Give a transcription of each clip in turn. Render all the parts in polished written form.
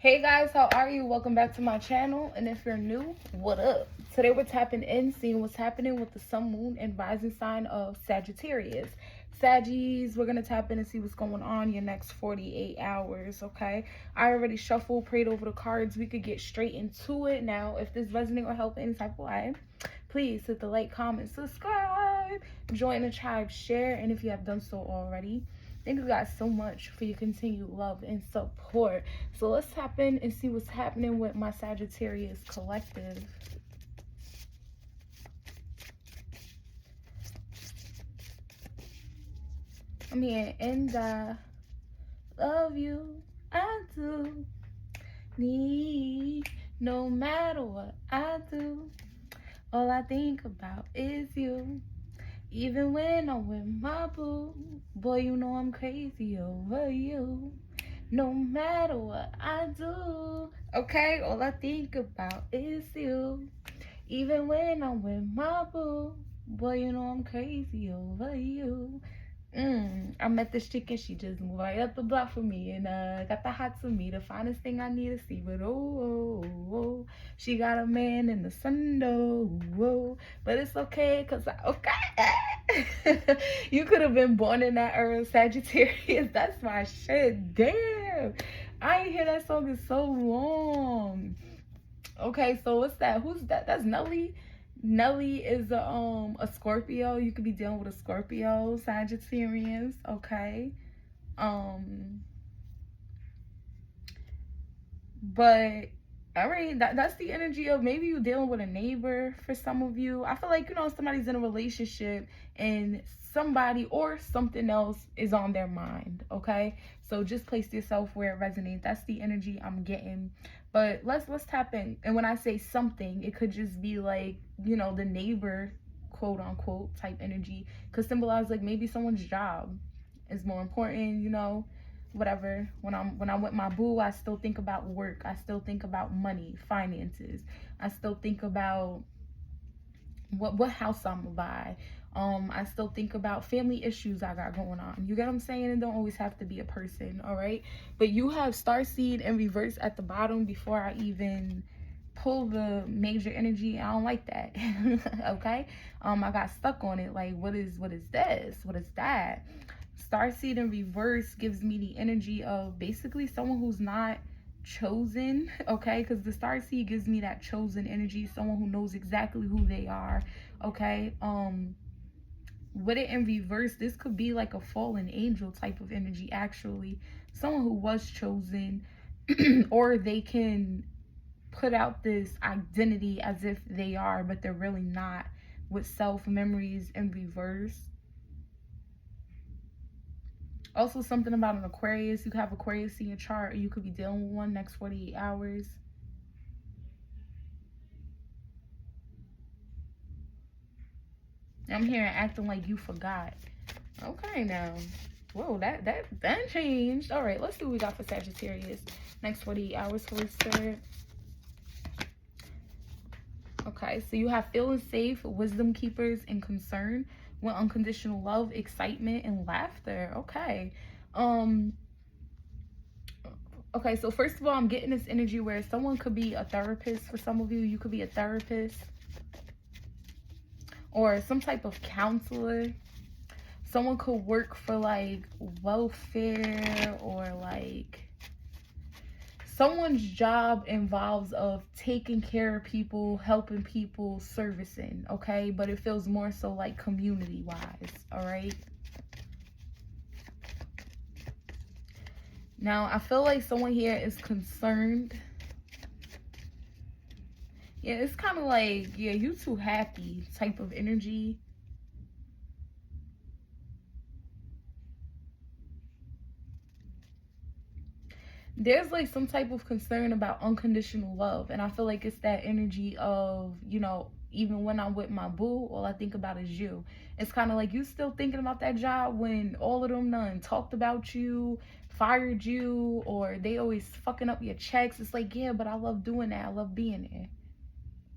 Hey guys, how are you? Welcome back to my channel. And if you're new, what up? Today we're tapping in, seeing what's happening with the sun, moon, and rising sign of Sagittarius. Saggies, we're going to tap in and see what's going on your next 48 hours, okay? I already shuffled, prayed over the cards. We could get straight into it. Now, if this resonates or help any type of way, please hit the like, comment, subscribe, join the tribe, share, and if you have done so already, thank you guys so much for your continued love and support. So let's tap in and see what's happening with my Sagittarius collective. I'm here and I love you. I do need, no matter what I do, all I think about is you. Even when I'm with my boo, boy, you know I'm crazy over you. No matter what I do, okay, all I think about is you. Even when I'm with my boo, boy, you know I'm crazy over you. I met this chick and she just moved right up the block for me and got the hots for me, the finest thing I need to see. But she got a man in the sun though, but it's okay cause you could have been born in that era, Sagittarius. That's my shit. Damn, I ain't hear that song in so long. Okay, so what's that? Who's that? That's Nelly. Nelly is a Scorpio. You could be dealing with a Scorpio, Sagittarius, okay? But all right, that's the energy of maybe you dealing with a neighbor for some of you. I feel like, somebody's in a relationship and somebody or something else is on their mind, okay? So just place yourself where it resonates. That's the energy I'm getting. But let's tap in. And when I say something, it could just be like, the neighbor, quote unquote, type energy. Could symbolize like maybe someone's job is more important, whatever. When I'm with my boo, I still think about work. I still think about money, finances. I still think about what house I'm gonna buy. I still think about family issues I got going on. You get what I'm saying? It don't always have to be a person, all right? But you have starseed and reverse at the bottom before I even pull the major energy. I don't like that. Okay? I got stuck on it. Like, what is this? What is that? Starseed in reverse gives me the energy of basically someone who's not chosen, okay? Because the starseed gives me that chosen energy, someone who knows exactly who they are, okay? With it in reverse, this could be like a fallen angel type of energy, actually. Someone who was chosen, or they can put out this identity as if they are, but they're really not, with self memories in reverse. Also, something about an Aquarius. You could have Aquarius in your chart, or you could be dealing with one next 48 hours. I'm hearing acting like you forgot. Okay, now. Whoa, that changed. All right, let's see what we got for Sagittarius. Next 48 hours, Holy Spirit. Okay, so you have feeling safe, wisdom keepers, and concern with unconditional love, excitement, and laughter. Okay. Okay, so first of all, I'm getting this energy where someone could be a therapist for some of you. You could be a therapist or some type of counselor. Someone could work for like welfare, or like someone's job involves of taking care of people, helping people, servicing, okay? But it feels more so like community-wise, all right? Now, I feel like someone here is concerned. Yeah, it's kind of like, yeah, you too happy type of energy. There's like some type of concern about unconditional love, and I feel like it's that energy of, even when I'm with my boo, all I think about is you. It's kind of like you still thinking about that job when all of them done talked about you, fired you, or they always fucking up your checks. It's like, yeah, but I love doing that. I love being there.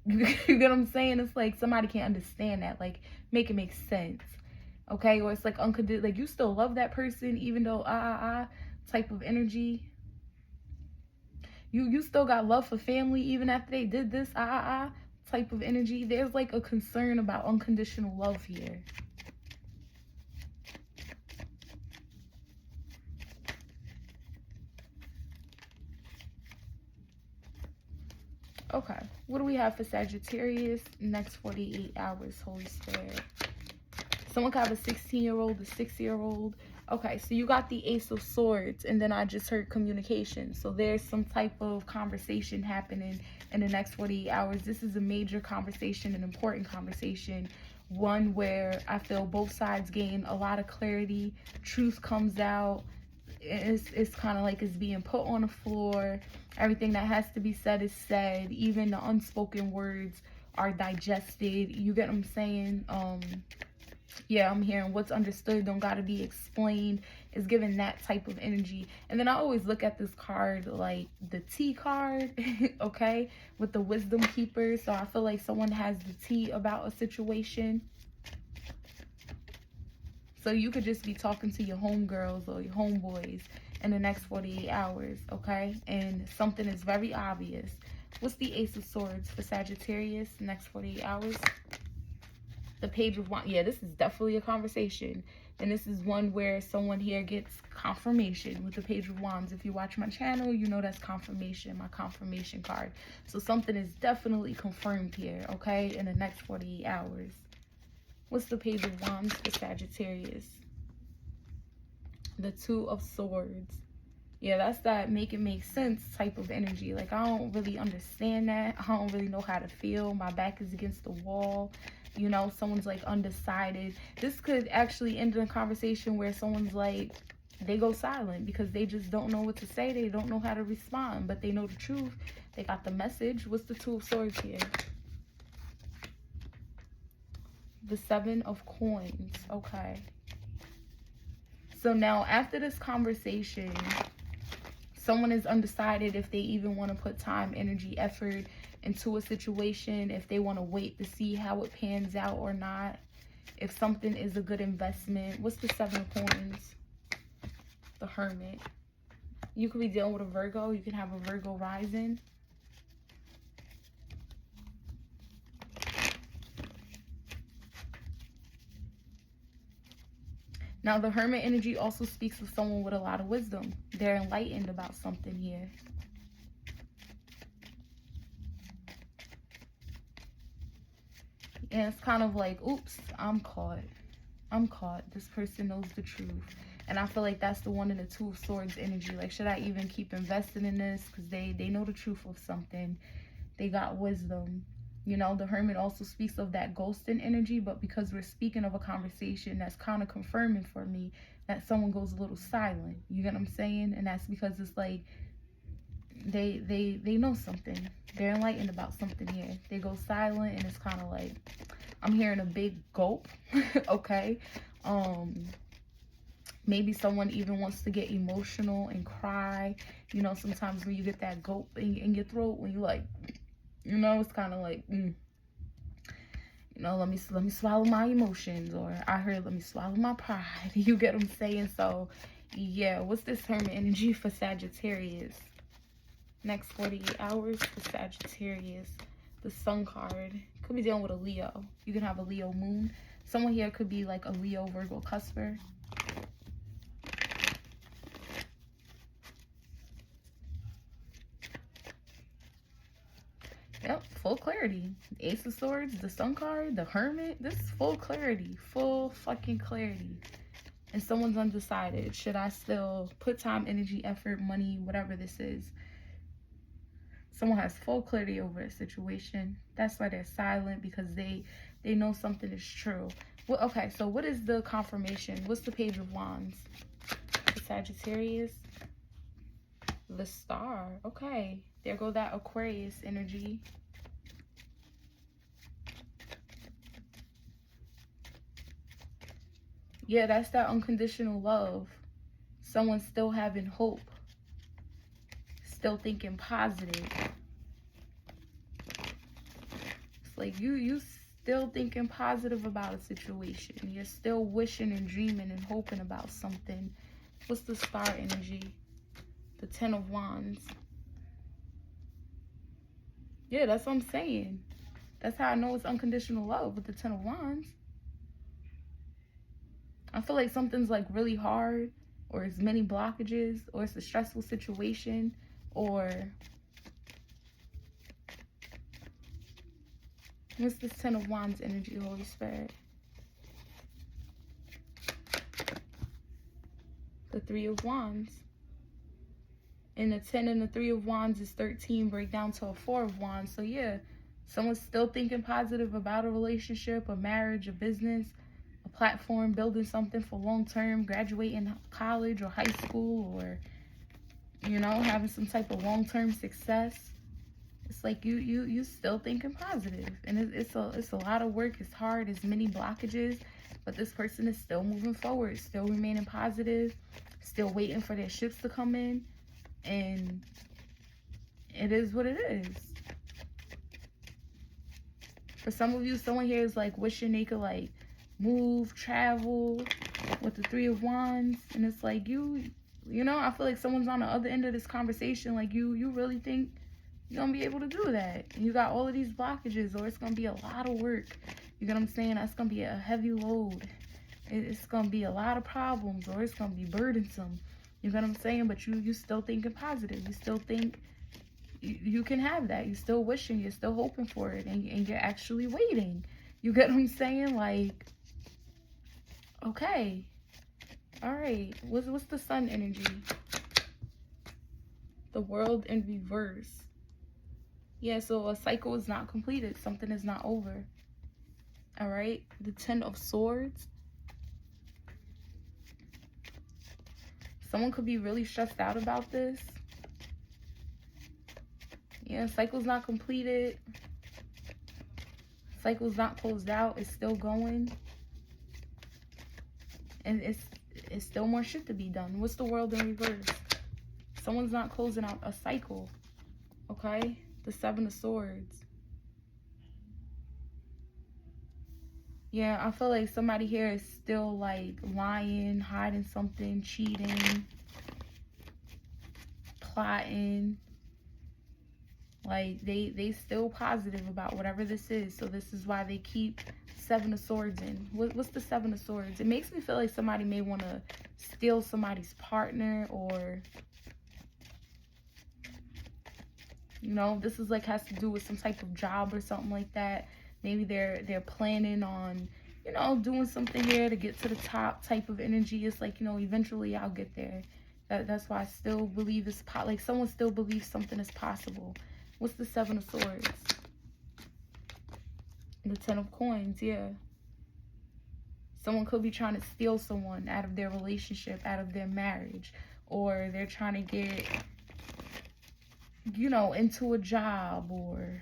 You get what I'm saying? It's like somebody can't understand that, like make it make sense, okay? Or it's like unconditional, like you still love that person even though type of energy. You still got love for family even after they did this type of energy. There's like a concern about unconditional love here. Okay, what do we have for Sagittarius? Next 48 hours, Holy Spirit. Someone could have a 16-year-old, a 6-year-old. Okay, so you got the Ace of Swords, and then I just heard communication. So there's some type of conversation happening in the next 48 hours. This is a major conversation, an important conversation. One where I feel both sides gain a lot of clarity. Truth comes out. It's kind of like it's being put on the floor. Everything that has to be said is said. Even the unspoken words are digested. You get what I'm saying? Yeah, I'm hearing what's understood don't gotta be explained. Is giving that type of energy. And then I always look at this card like the T card, okay, with the wisdom keeper. So I feel like someone has the tea about a situation. So you could just be talking to your homegirls or your homeboys in the next 48 hours, okay? And something is very obvious. What's the Ace of Swords for Sagittarius next 48 hours? The Page of Wands. Yeah, this is definitely a conversation. And this is one where someone here gets confirmation with the Page of Wands. If you watch my channel, you know that's confirmation, my confirmation card. So something is definitely confirmed here, okay, in the next 48 hours. What's the Page of Wands for Sagittarius? The Two of Swords. Yeah, that's that make it make sense type of energy. Like, I don't really understand that. I don't really know how to feel. My back is against the wall. You know, someone's like undecided. This could actually end in a conversation where someone's like, they go silent because they just don't know what to say. They don't know how to respond, but they know the truth. They got the message. What's the Two of Swords here? The Seven of Coins. Okay. So now after this conversation, someone is undecided if they even want to put time, energy, effort into a situation, if they want to wait to see how it pans out or not, if something is a good investment. What's the Seven of Coins? The Hermit. You could be dealing with a Virgo. You can have a Virgo rising. Now, the Hermit energy also speaks of someone with a lot of wisdom. They're enlightened about something here. And it's kind of like, oops, I'm caught. I'm caught. This person knows the truth. And I feel like that's the one in the Two of Swords energy. Like, should I even keep investing in this? Because they know the truth of something. They got wisdom. You know, the Hermit also speaks of that ghosting energy, but because we're speaking of a conversation, that's kind of confirming for me that someone goes a little silent. You get what I'm saying? And that's because it's like they know something. They're enlightened about something here. They go silent, and it's kind of like I'm hearing a big gulp. Okay. Maybe someone even wants to get emotional and cry. You know, sometimes when you get that gulp in your throat, when you like, you know, it's kind of like, you know, let me swallow my emotions. Or I heard, let me swallow my pride. You get what I'm saying? So, yeah, what's this Hermit energy for Sagittarius? Next 48 hours for Sagittarius. The Sun card. Could be dealing with a Leo. You can have a Leo moon. Someone here could be like a Leo Virgo cusper. Yep, full clarity. Ace of Swords, the Sun card, the Hermit. This is full clarity. Full fucking clarity. And someone's undecided. Should I still put time, energy, effort, money, whatever this is? Someone has full clarity over a situation. That's why they're silent, because they know something is true. Well, okay, so what is the confirmation? What's the Page of Wands? The Sagittarius. The Star. Okay, there go that Aquarius energy. Yeah, that's that unconditional love. Someone still having hope. Still thinking positive. It's like you still thinking positive about a situation. You're still wishing and dreaming and hoping about something. What's the Star energy? The Ten of Wands. Yeah, that's what I'm saying. That's how I know it's unconditional love with the Ten of Wands. I feel like something's like really hard, or it's many blockages, or it's a stressful situation, or what's this Ten of Wands energy, Holy Spirit? The Three of Wands. And the 10 and the 3 of Wands is 13, break down to a 4 of Wands. So yeah, someone's still thinking positive about a relationship, a marriage, a business, a platform, building something for long term, graduating college or high school, or, you know, having some type of long term success. It's like you still thinking positive, and it's a lot of work. It's hard. It's many blockages, but this person is still moving forward, still remaining positive, still waiting for their ships to come in, and it is what it is. For some of you, someone here is like wishing they could like move, travel with the Three of Wands, and it's like you know, I feel like someone's on the other end of this conversation. Like you really think you're gonna be able to do that? And you got all of these blockages, or it's gonna be a lot of work. You get what I'm saying? That's gonna be a heavy load. It's gonna be a lot of problems, or it's gonna be burdensome. You get what I'm saying? But you still thinking positive. You still think you can have that. You're still wishing, you're still hoping for it, and you're actually waiting. You get what I'm saying? Like, okay, all right, what's the Sun energy? The World in reverse. Yeah, so a cycle is not completed, something is not over. All right, the 10 of Swords. Someone could be really stressed out about this. Yeah, cycle's not completed. Cycle's not closed out. It's still going. And it's still more shit to be done. What's the World in reverse? Someone's not closing out a cycle. Okay? The 7 of Swords. Yeah, I feel like somebody here is still like lying, hiding something, cheating, plotting. Like they still positive about whatever this is. So this is why they keep 7 of Swords in. What's the 7 of Swords? It makes me feel like somebody may want to steal somebody's partner, or, you know, this is like has to do with some type of job or something like that. Maybe they're planning on, you know, doing something here to get to the top type of energy. It's like, you know, eventually I'll get there. That's why I still believe it's like someone still believes something is possible. What's the 7 of Swords? The 10 of Coins, yeah. Someone could be trying to steal someone out of their relationship, out of their marriage, or they're trying to get, you know, into a job, or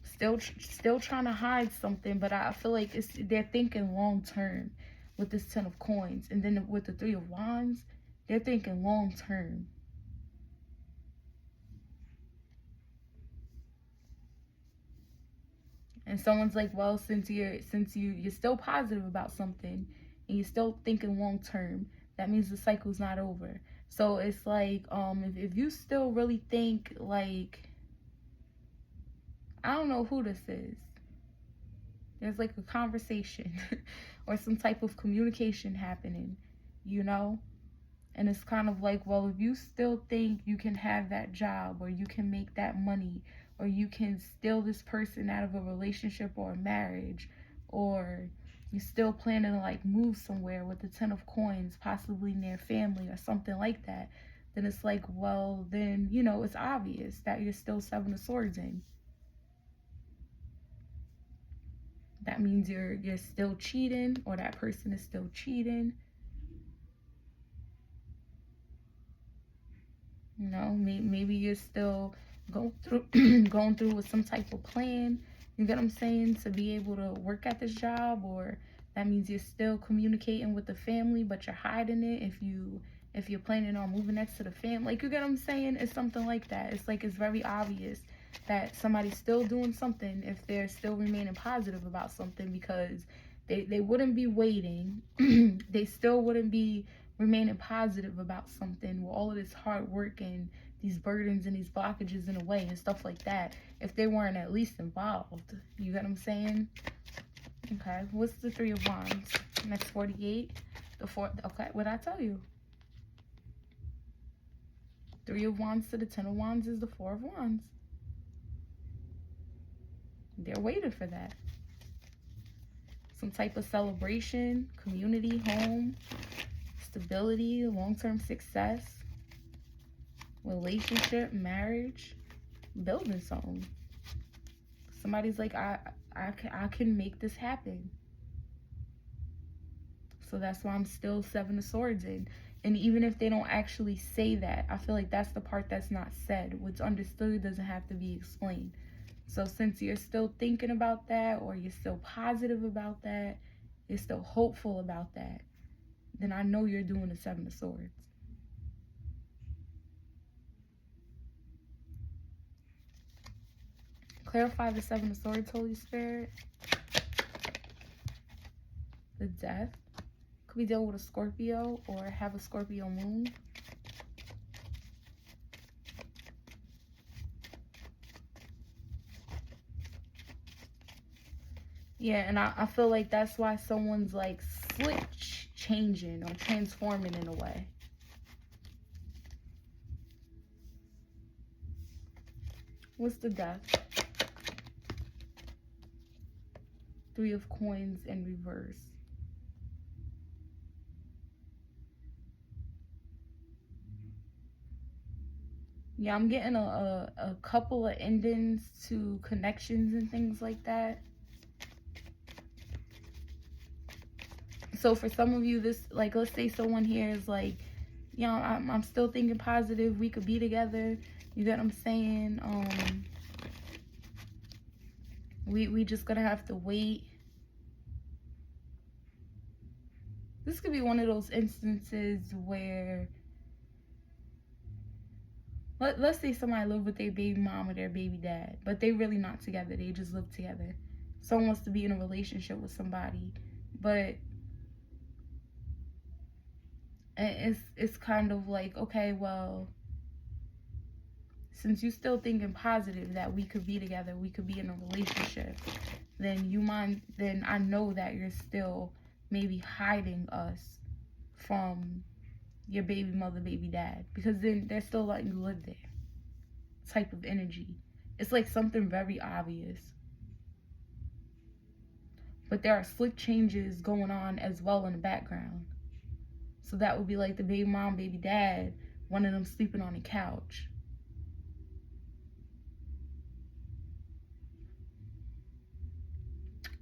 still trying to hide something. But I feel like they're thinking long term with this 10 of Coins, and then with the 3 of Wands, they're thinking long term. And someone's like, well, since you're still positive about something and you're still thinking long term, that means the cycle's not over. So it's like, if you still really think like, I don't know who this is. There's like a conversation or some type of communication happening, you know? And it's kind of like, well, if you still think you can have that job, or you can make that money, or you can steal this person out of a relationship or a marriage, or you're still planning to like move somewhere with the 10 of Coins, possibly near family or something like that, then it's like, well, then, you know, it's obvious that you're still 7 of Swords in. That means you're still cheating, or that person is still cheating. You know, maybe you're still going through with some type of plan. You get what I'm saying? To be able to work at this job, or that means you're still communicating with the family, but you're hiding it. If you're planning on moving next to the family, like, you get what I'm saying? It's something like that. It's like, it's very obvious that somebody's still doing something if they're still remaining positive about something, because they wouldn't be waiting. They still wouldn't be remaining positive about something with all of this hard work and these burdens and these blockages in the way and stuff like that, if they weren't at least involved. You get what I'm saying? Okay, what's the Three of Wands? Next 48. The four. Okay, what'd I tell you? Three of Wands to the Ten of Wands is the Four of Wands. They're waiting for that. Some type of celebration, community, home, stability, long-term success, relationship, marriage, building something. Somebody's like, I can make this happen. So that's why I'm still Seven of Swords in. And even if they don't actually say that, I feel like that's the part that's not said. What's understood doesn't have to be explained. So since you're still thinking about that, or you're still positive about that, you're still hopeful about that, then I know you're doing the Seven of Swords. Clarify the Seven of Swords, Holy Spirit. The Death. Could be dealing with a Scorpio or have a Scorpio moon. Yeah, and I feel like that's why someone's like changing or transforming in a way. What's the Death? Three of Coins in reverse. Yeah, I'm getting a couple of endings to connections and things like that. So for some of you, this, like, let's say someone here is like, you know, I'm still thinking positive. We could be together. You get what I'm saying? We just gonna have to wait. This could be one of those instances where, let's say somebody live with their baby mom or their baby dad, but they really not together. They just live together. Someone wants to be in a relationship with somebody, but it's kind of like, okay, well, since you still thinking positive that we could be together, we could be in a relationship, then I know that you're still maybe hiding us from your baby mother, baby dad, because then they're still letting you live there. Type of energy. It's like something very obvious. But there are slick changes going on as well in the background. So that would be like the baby mom, baby dad, one of them sleeping on the couch.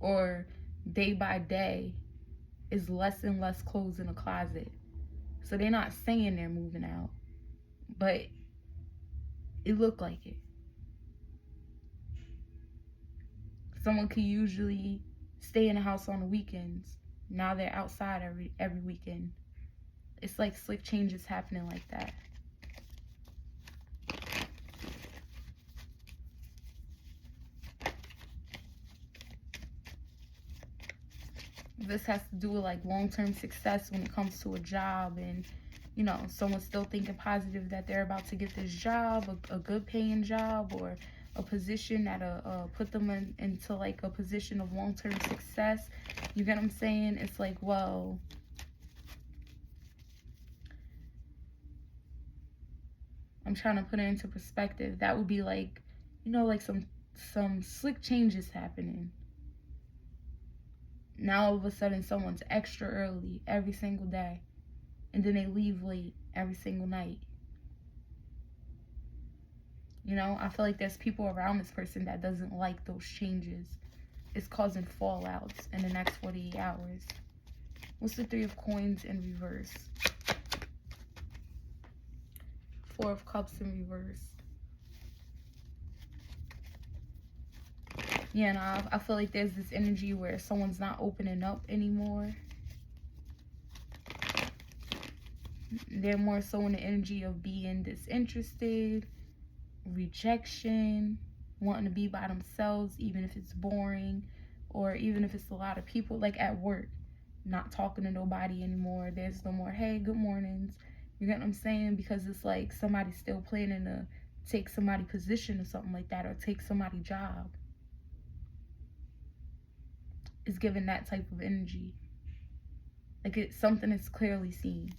Or day by day is less and less clothes in a closet. So they're not saying they're moving out, but it looked like it. Someone could usually stay in the house on the weekends. Now they're outside every weekend. It's like slick changes happening like that. This has to do with like long-term success when it comes to a job, and you know, someone's still thinking positive that they're about to get this job, a good paying job, or a position that'll put them into like a position of long-term success. You get what I'm saying? It's like, well, I'm trying to put it into perspective. That would be like, you know, like some slick changes happening. Now all of a sudden someone's extra early every single day, and then they leave late every single night. You know, I feel like there's people around this person that doesn't like those changes. It's causing fallouts in the next 48 hours. What's the Three of Coins in reverse? Four of Cups in reverse. Yeah, and I feel like there's this energy where someone's not opening up anymore. They're more so in the energy of being disinterested, rejection, wanting to be by themselves, even if it's boring, or even if it's a lot of people, like at work. not talking to nobody anymore. There's no more, hey, good mornings. You get what I'm saying? Because it's like somebody's still planning to take somebody's position or something like that, or take somebody's job. It's giving that type of energy. Like it's something that's clearly seen.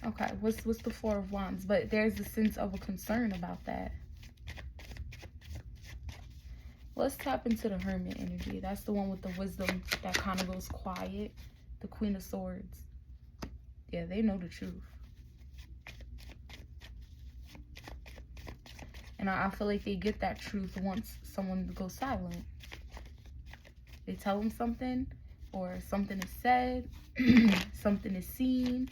Okay, what's the Four of Wands? But there's a sense of a concern about that. Let's tap into the Hermit energy. That's the one with the wisdom that kind of goes quiet. The Queen of Swords. Yeah, they know the truth. And I feel like they get that truth once someone goes silent. They tell them something, or something is said, something is seen,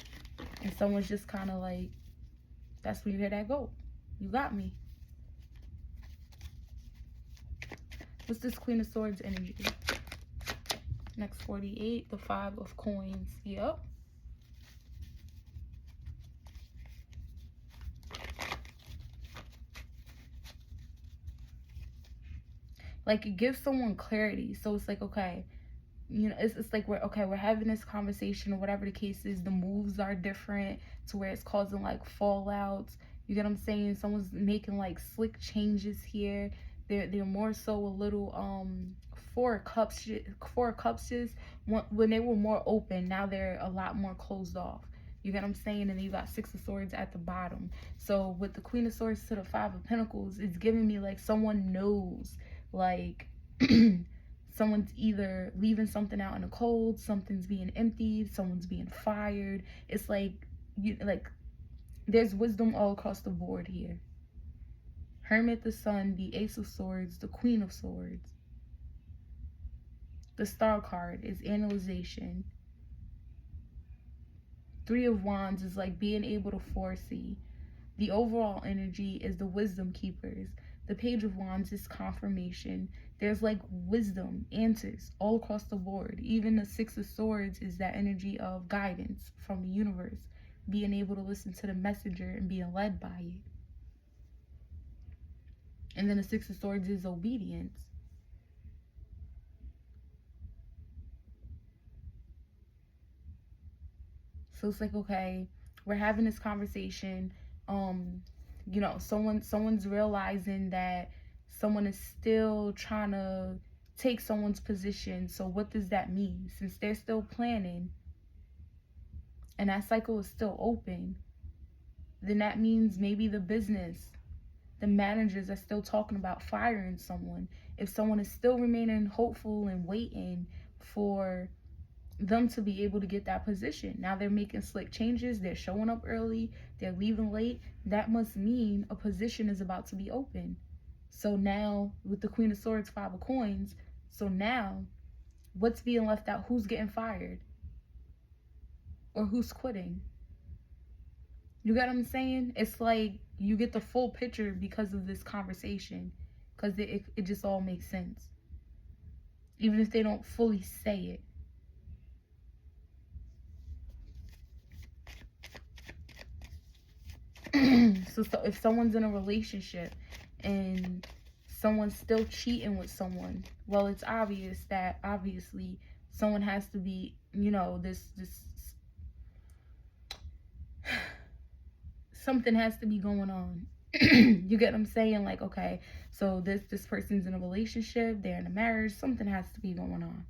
and someone's just kind of like, that's when you hear that go. You got me. What's this Queen of Swords energy? Next 48, the Five of Coins. Yep. Like it gives someone clarity. So it's like, okay, you know, it's like we're having this conversation, or whatever the case is. The moves are different to where it's causing like fallouts. You get what I'm saying? Someone's making like slick changes here. They're more so a little Four of Cups just when they were more open, now they're a lot more closed off. You get what I'm saying? And then you got Six of Swords at the bottom. So with the Queen of Swords to the Five of Pentacles, it's giving me like someone knows, like someone's either leaving something out in the cold, something's being emptied, someone's being fired. It's like there's wisdom all across the board here. Hermit, the Sun, the Ace of Swords, the Queen of Swords. The Star card is analyzation. Three of Wands is like being able to foresee. The overall energy is the Wisdom Keepers. The Page of Wands is confirmation. There's like wisdom, answers all across the board. Even the Six of Swords is that energy of guidance from the universe. Being able to listen to the messenger and being led by it. And then the Six of Swords is obedience. So it's like, okay, we're having this conversation. You know, someone's realizing that someone is still trying to take someone's position. So what does that mean? Since they're still planning and that cycle is still open, then that means maybe the business, the managers are still talking about firing someone. If someone is still remaining hopeful and waiting for them to be able to get that position. Now they're making slick changes. They're showing up early. They're leaving late. That must mean a position is about to be open. So now with the Queen of Swords, Five of Coins, so now what's being left out? Who's getting fired? Or who's quitting? You get what I'm saying? It's like you get the full picture because of this conversation. Because it just all makes sense. Even if they don't fully say it. So if someone's in a relationship and someone's still cheating with someone, well, it's obvious that obviously someone has to be, you know, this something has to be going on. You get what I'm saying? Like, okay, so this person's in a relationship, they're in a marriage, something has to be going on.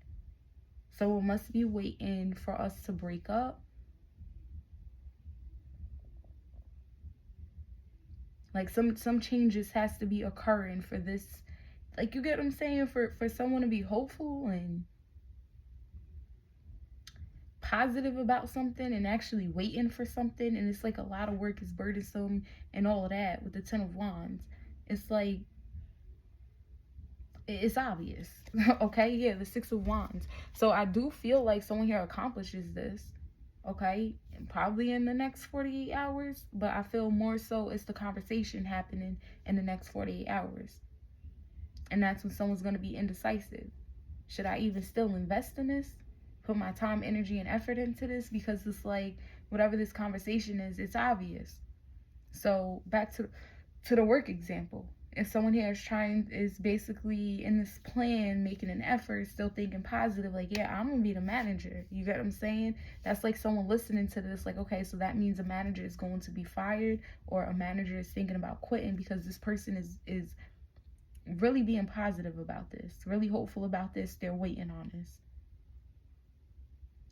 Someone must be waiting for us to break up. Like some changes has to be occurring for this. Like, you get what I'm saying? For someone to be hopeful and positive about something and actually waiting for something, and it's like a lot of work is burdensome and all of that with the Ten of Wands. It's like, it's obvious. Okay, yeah, the Six of Wands. So I do feel like someone here accomplishes this, okay, and probably in the next 48 hours, but I feel more so it's the conversation happening in the next 48 hours. And that's when someone's going to be indecisive. Should I even still invest in this? Put my time, energy, and effort into this? Because it's like, whatever this conversation is, it's obvious. So back to the work example. And someone here is basically in this plan, making an effort, still thinking positive, like, yeah, I'm gonna be the manager. You get what I'm saying? That's like someone listening to this, like, okay, so that means a manager is going to be fired, or a manager is thinking about quitting, because this person is really being positive about this, really hopeful about this. They're waiting on this.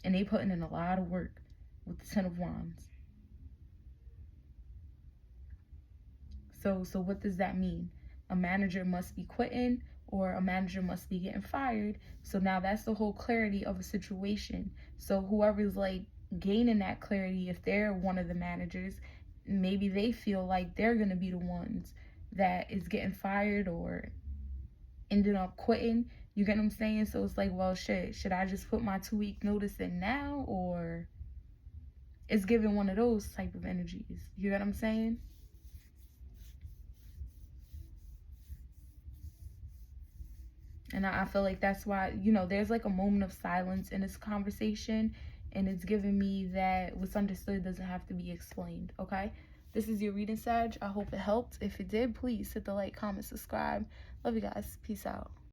And they putting in a lot of work with the Ten of Wands. So what does that mean? A manager must be quitting, or a manager must be getting fired. So now that's the whole clarity of a situation. So whoever's like gaining that clarity, if they're one of the managers, maybe they feel like they're going to be the ones that is getting fired or ended up quitting. You get what I'm saying? So it's like, well, shit, should I just put my 2-week notice in now? Or it's giving one of those type of energies. You get what I'm saying? And I feel like that's why, there's like a moment of silence in this conversation. And it's giving me that what's understood doesn't have to be explained, okay? This is your reading, Sag. I hope it helped. If it did, please hit the like, comment, subscribe. Love you guys. Peace out.